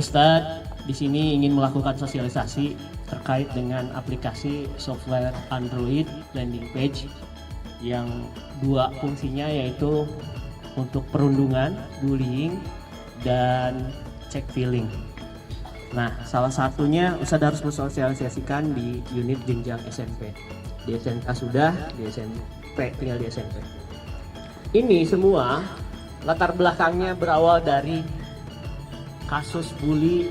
Ustadz di sini ingin melakukan sosialisasi terkait dengan aplikasi software Android landing page yang dua fungsinya, yaitu untuk perundungan, bullying, dan cek feeling. Nah, salah satunya Ustadz harus mensosialisasikan di unit jenjang SMP. Di SMK sudah, di SMP tinggal di SMP. Ini semua latar belakangnya berawal dari kasus bully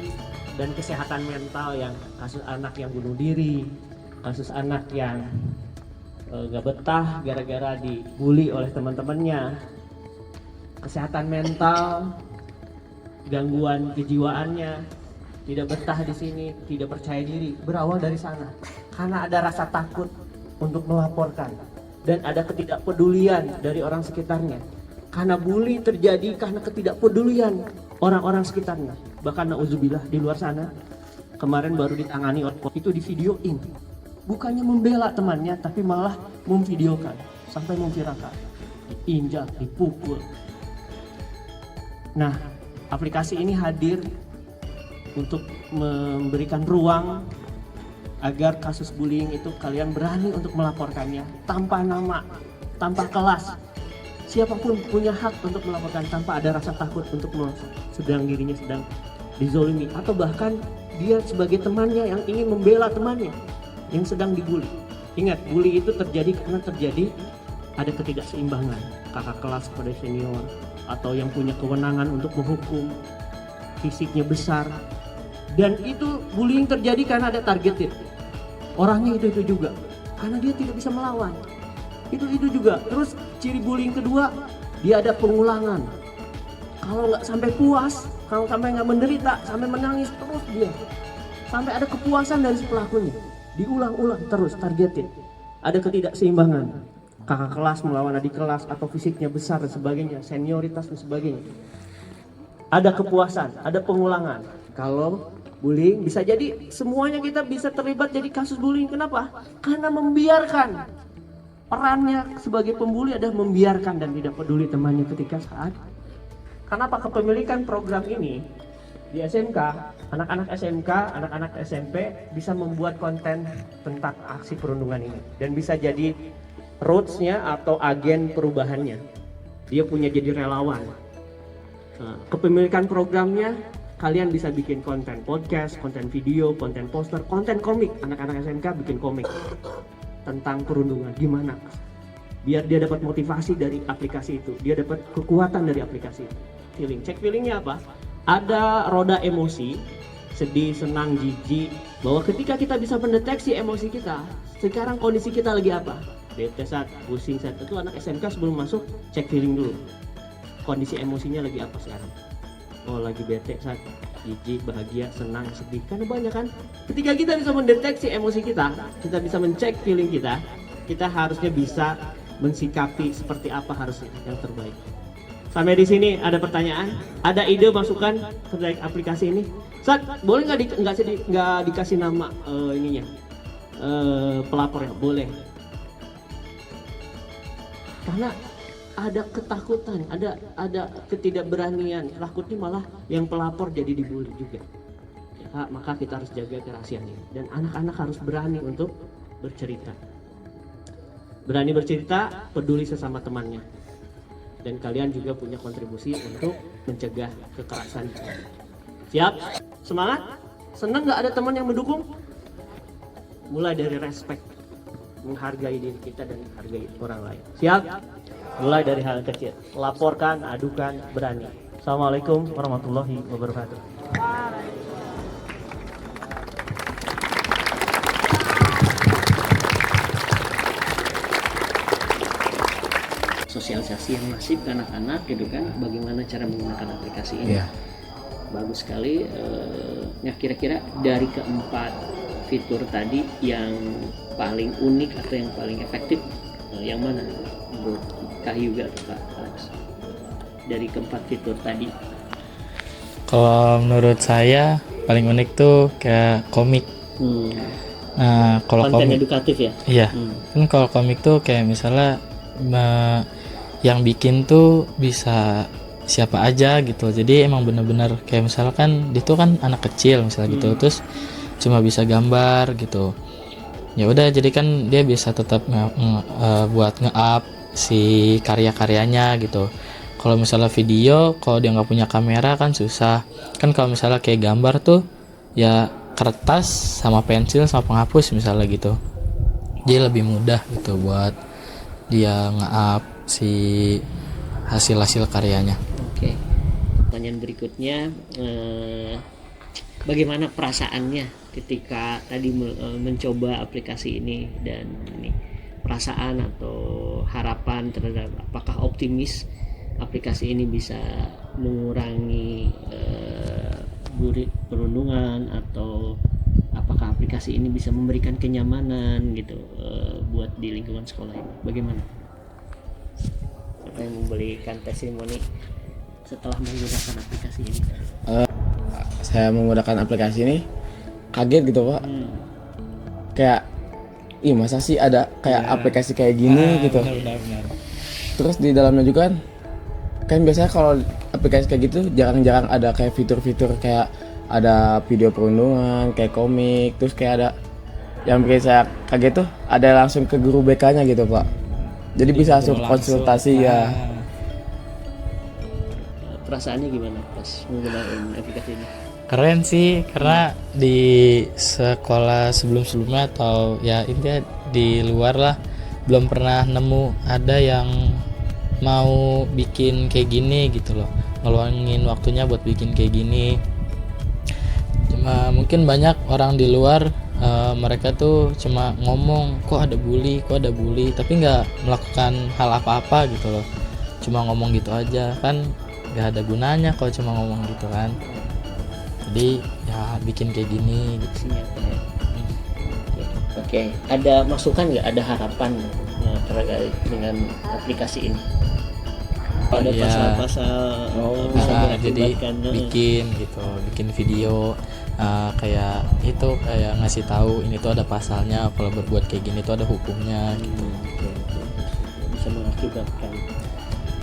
dan kesehatan mental, yang kasus anak yang bunuh diri, kasus anak yang gak betah gara-gara dibully oleh teman-temannya, kesehatan mental, gangguan kejiwaannya, tidak betah di sini, tidak percaya diri, berawal dari sana. Karena ada rasa takut untuk melaporkan dan ada ketidakpedulian dari orang sekitarnya. Karena bully terjadi karena ketidakpedulian orang-orang sekitarnya. Bahkan na'udzubillah di luar sana kemarin baru ditangani itu di videoin. Bukannya membela temannya, tapi malah memvideokan sampai memviralkan, diinjak, dipukul. Nah, aplikasi ini hadir untuk memberikan ruang agar kasus bullying itu kalian berani untuk melaporkannya tanpa nama, tanpa kelas. Siapapun punya hak untuk melaporkan tanpa ada rasa takut untuk dirinya sedang dizolimi, atau bahkan dia sebagai temannya yang ingin membela temannya yang sedang dibully. Ingat, bully itu terjadi karena terjadi ada ketidakseimbangan kakak kelas pada senior, atau yang punya kewenangan untuk menghukum, fisiknya besar. Dan itu bullying terjadi karena ada targeted. Orangnya itu juga, karena dia tidak bisa melawan. Itu juga. Terus ciri bullying kedua, dia ada pengulangan. Kalau nggak sampai puas, kalau sampai nggak menderita, sampai menangis terus dia, sampai ada kepuasan dari si pelakunya, diulang-ulang terus, targeted. Ada ketidakseimbangan, kakak kelas melawan adik kelas, atau fisiknya besar dan sebagainya, senioritas dan sebagainya. Ada kepuasan, ada pengulangan. Kalau bullying bisa jadi semuanya kita bisa terlibat jadi kasus bullying. Kenapa? Karena membiarkan. Perannya sebagai pembuli adalah membiarkan dan tidak peduli temannya ketika saat. Kenapa kepemilikan program ini di SMK, anak-anak SMK, anak-anak SMP bisa membuat konten tentang aksi perundungan ini dan bisa jadi roots-nya atau agen perubahannya. Dia punya jadi relawan. Nah, kepemilikan programnya, kalian bisa bikin konten podcast, konten video, konten poster, konten komik. Anak-anak SMK bikin komik tentang perundungan, gimana biar dia dapat motivasi dari aplikasi itu, dia dapat kekuatan dari aplikasi itu. Feeling, cek feelingnya apa? Ada roda emosi, sedih, senang, jijik, bahwa ketika kita bisa mendeteksi emosi kita, sekarang kondisi kita lagi apa? Bete saat, pusing saat, itu anak SMK sebelum masuk cek feeling dulu, kondisi emosinya lagi apa sekarang. Oh, lagi bete saat, jijik, bahagia, senang, sedih. Karena banyak kan. Ketika kita bisa mendeteksi emosi kita bisa mencek feeling kita harusnya bisa mensikapi seperti apa harusnya yang terbaik. Sampai di sini ada pertanyaan? Ada ide masukan terkait aplikasi ini? Sat, boleh nggak dikasih nama pelapornya? Boleh. Karena ada ketakutan, ada ketidakberanian. Takutnya malah yang pelapor jadi dibully juga. Ya, maka kita harus jaga kerahasiaan ini. Dan anak-anak harus berani untuk bercerita. Berani bercerita, peduli sesama temannya. Dan kalian juga punya kontribusi untuk mencegah kekerasan. Siap? Semangat? Senang nggak ada teman yang mendukung? Mulai dari respect, menghargai diri kita dan menghargai orang lain. Siap? Mulai dari hal kecil, laporkan, adukan, berani. Assalamualaikum warahmatullahi wabarakatuh. Sosialisasi yang masif ke anak-anak gitu kan, bagaimana cara menggunakan aplikasi ini. Bagus sekali. Ya, kira-kira dari keempat fitur tadi yang paling unik atau yang paling efektif yang mana menurut Kak Yuga atau Kak Alex? Dari keempat fitur tadi. Kalau menurut saya paling unik tuh kayak komik. Nah, kalau konten komik edukatif ya. Iya. Kan kalau komik tuh kayak misalnya yang bikin tuh bisa siapa aja gitu. Jadi emang bener-bener kayak misalkan dia tuh kan anak kecil misalnya gitu, terus cuma bisa gambar gitu. Ya udah, jadi kan dia bisa tetap buat nge-up si karya-karyanya gitu. Kalau misalnya video, kalau dia nggak punya kamera kan susah. Kan kalau misalnya kayak gambar tuh ya kertas sama pensil sama penghapus misalnya gitu. Jadi lebih mudah gitu buat dia nge-up si hasil-hasil karyanya. Oke. Pertanyaan berikutnya, bagaimana perasaannya ketika tadi mencoba aplikasi ini, dan ini perasaan atau harapan terhadap apakah optimis aplikasi ini bisa mengurangi perundungan, atau apakah aplikasi ini bisa memberikan kenyamanan gitu buat di lingkungan sekolah ini? Bagaimana? Siapa yang memberikan testimoni setelah menggunakan aplikasi ini? Saya menggunakan aplikasi ini kaget gitu Pak. Kayak masa sih ada kayak aplikasi kayak gini gitu. Benar. Terus di dalamnya juga kan biasanya kalau aplikasi kayak gitu jarang-jarang ada kayak fitur-fitur kayak ada video perundungan, kayak komik, terus kayak ada yang bikin saya kaget tuh ada langsung ke guru BK-nya gitu Pak. Jadi bisa langsung konsultasi ya. Perasaannya gimana pas menggunakan aplikasi ini? Keren sih, karena di sekolah sebelum-sebelumnya atau ya intinya di luar lah belum pernah nemu ada yang mau bikin kayak gini gitu loh, ngeluangin waktunya buat bikin kayak gini. Cuma mungkin banyak orang di luar mereka tuh cuma ngomong kok ada bully, tapi nggak melakukan hal apa-apa gitu loh, cuma ngomong gitu aja kan, nggak ada gunanya kalau cuma ngomong gitu kan. Jadi ya bikin kayak gini gitu. Oke, ada masukan nggak, ada harapan terkait dengan aplikasi ini? Ada Iya. pasal-pasal bisa Jadi mengakibatkan bikin video kayak itu, kayak ngasih tahu ini tuh ada pasalnya, kalau berbuat kayak gini tuh ada hukumnya gitu. bisa mengakibatkan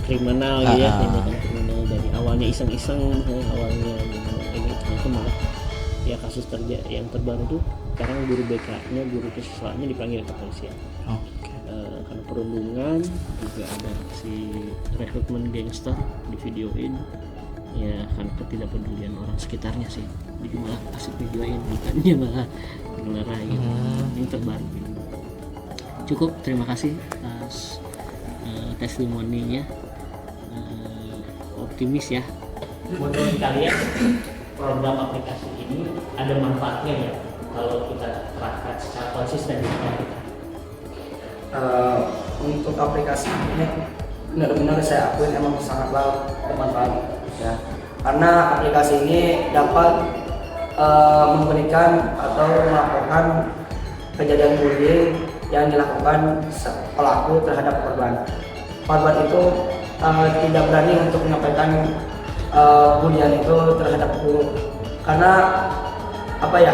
kriminal ya, tindakan kriminal dari awalnya iseng-iseng, awalnya ini ternyata malah ya kasus yang terbaru tuh sekarang guru BK-nya, guru siswanya dipanggil ke polisian. Oke. Karena perundungan, juga ada si rekrutmen gangster di videoin ya, kan ketidakpedulian orang sekitarnya sih, jadi malah asik videoin bukannya malah ngelerai gitu. Ini terbaru ini. Cukup, terima kasih atas testimoninya. Optimis ya. Menurut kalian program aplikasi ini ada manfaatnya ya kalau kita terapkan secara konsisten di sekolah kita? Untuk aplikasi ini benar-benar saya akuin emang sangatlah bermanfaat ya, karena aplikasi ini dapat memberikan atau melaporkan kejadian bullying yang dilakukan pelaku terhadap korban. Korban itu tidak berani untuk menyampaikan bullying itu terhadap guru, karena apa ya,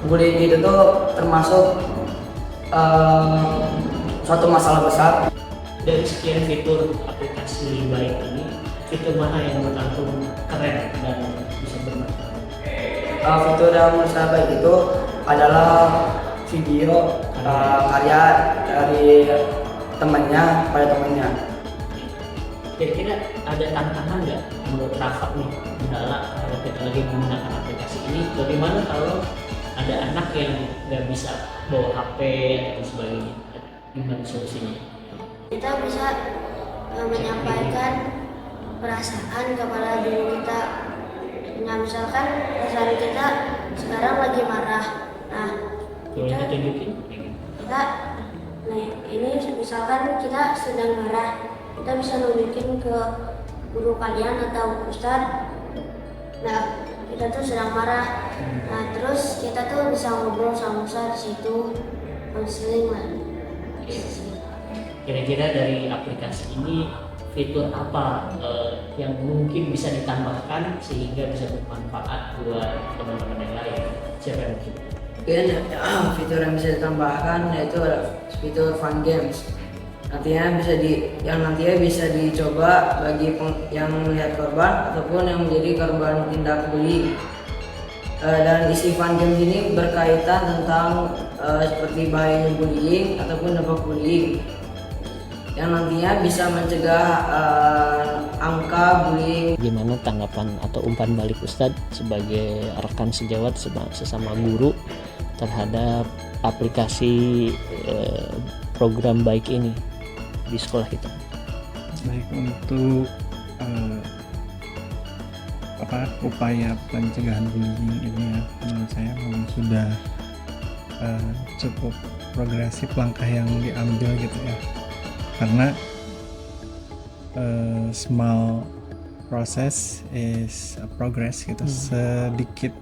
bullying itu tuh termasuk suatu masalah besar. Dari sekian fitur aplikasi baik ini, fitur mana yang menurut antum keren dan bisa bermanfaat? Fitur yang menurut saya baik itu adalah video karya dari temannya pada temannya. Kira-kira ada tantangan nggak menurut Rafa nih, Gundala, kalau kita lagi menggunakan aplikasi ini? Bagaimana kalau ada anak yang nggak bisa bawa HP atau sebagainya? Gimana solusinya? Kita bisa menyampaikan perasaan kepada diri kita. Nah, misalkan perasaan kita sekarang lagi marah. Nah, Boleh tunjukin? kita ini misalkan kita sedang marah, kita bisa nunjukin ke guru kalian atau ustadz. Nah, kita tuh sedang marah. Nah, terus kita tuh bisa ngobrol sama ustadz di situ, konseling lah. Kira-kira dari aplikasi ini fitur apa yang mungkin bisa ditambahkan sehingga bisa bermanfaat buat teman-teman yang lain? Siapa yang mungkin? Fitur yang bisa ditambahkan yaitu fitur fun games. nantinya bisa dicoba bagi yang melihat korban ataupun yang menjadi korban tindak bullying. Dan isi fun games ini berkaitan tentang seperti bahayanya bullying ataupun dampak bullying yang nantinya bisa mencegah angka bullying. Gimana tanggapan atau umpan balik Ustadz sebagai rekan sejawat sesama guru terhadap aplikasi program baik ini di sekolah kita? Baik, untuk upaya pencegahan bullying ini ya, menurut saya memang sudah cukup progresif langkah yang diambil gitu ya, karena small process is a progress gitu. Sedikit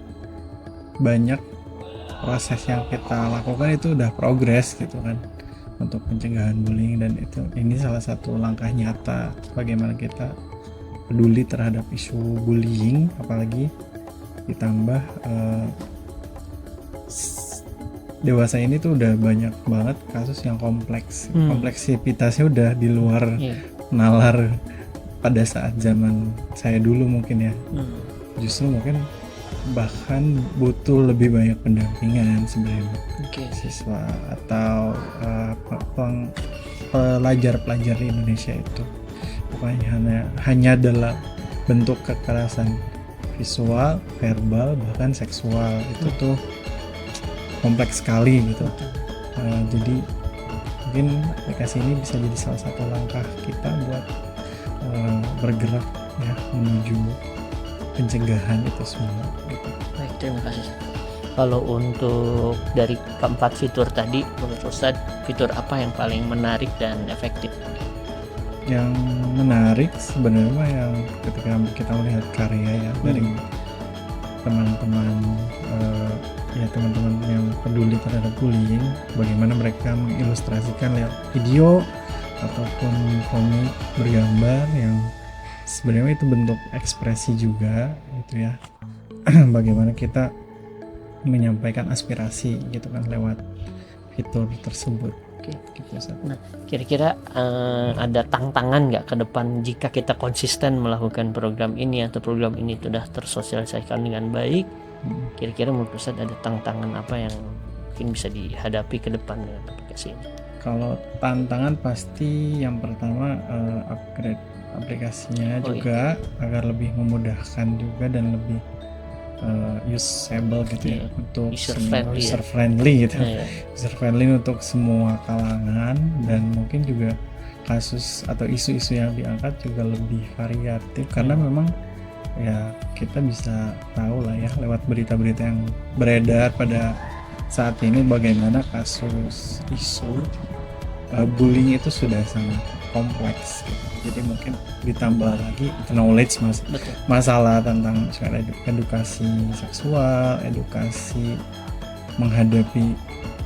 banyak proses yang kita lakukan itu udah progres gitu kan untuk pencegahan bullying, dan ini salah satu langkah nyata bagaimana kita peduli terhadap isu bullying, apalagi ditambah dewasa ini tuh udah banyak banget kasus yang kompleks. Kompleksitasnya udah di luar nalar pada saat zaman saya dulu mungkin ya. Justru mungkin bahkan butuh lebih banyak pendampingan sebenarnya siswa atau pelajar-pelajar di Indonesia itu, bukan hanya dalam bentuk kekerasan visual, verbal, bahkan seksual. Itu tuh kompleks sekali gitu. Jadi mungkin aplikasi ini bisa jadi salah satu langkah kita buat bergerak ya menuju pencegahan itu semua gitu. Baik, terima kasih. Kalau untuk dari keempat fitur tadi, menurut Ustadz, fitur apa yang paling menarik dan efektif? Yang menarik sebenarnya yang ketika kita melihat karya ya dari teman-teman teman-teman yang peduli terhadap bullying, bagaimana mereka mengilustrasikan lewat video ataupun komik bergambar yang sebenarnya itu bentuk ekspresi juga gitu ya. Bagaimana kita menyampaikan aspirasi gitu kan lewat fitur tersebut. Gitu, nah, kira-kira ada tantangan nggak ke depan jika kita konsisten melakukan program ini atau program ini sudah tersosialisasikan dengan baik? Kira-kira menurut Ustadz ada tantangan apa yang mungkin bisa dihadapi ke depan dengan aplikasi ini? Kalau tantangan pasti yang pertama upgrade aplikasinya juga agar lebih memudahkan juga dan lebih usable gitu ya, untuk user friendly gitu. User friendly untuk semua kalangan, dan mungkin juga kasus atau isu-isu yang diangkat juga lebih variatif karena memang ya kita bisa tahu lah ya lewat berita-berita yang beredar pada saat ini bagaimana kasus isu bullying itu sudah sangat kompleks gitu. Jadi mungkin ditambah lagi knowledge masalah tentang edukasi seksual, edukasi menghadapi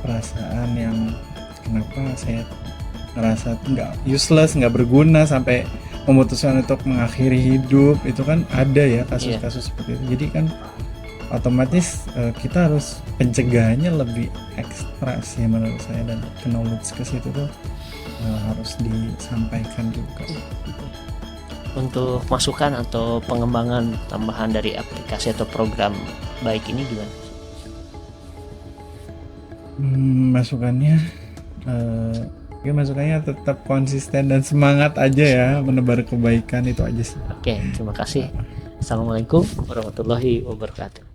perasaan yang kenapa saya ngerasa nggak useless, nggak berguna sampai memutuskan untuk mengakhiri hidup, itu kan ada ya kasus-kasus seperti itu. Jadi kan otomatis kita harus pencegahannya lebih ekstra sih menurut saya, dan knowledge ke situ tuh harus disampaikan juga. Untuk masukan atau pengembangan tambahan dari aplikasi atau program baik ini gimana? Masukannya tetap konsisten dan semangat aja ya, menebar kebaikan, itu aja sih. Oke, terima kasih. Assalamualaikum warahmatullahi wabarakatuh.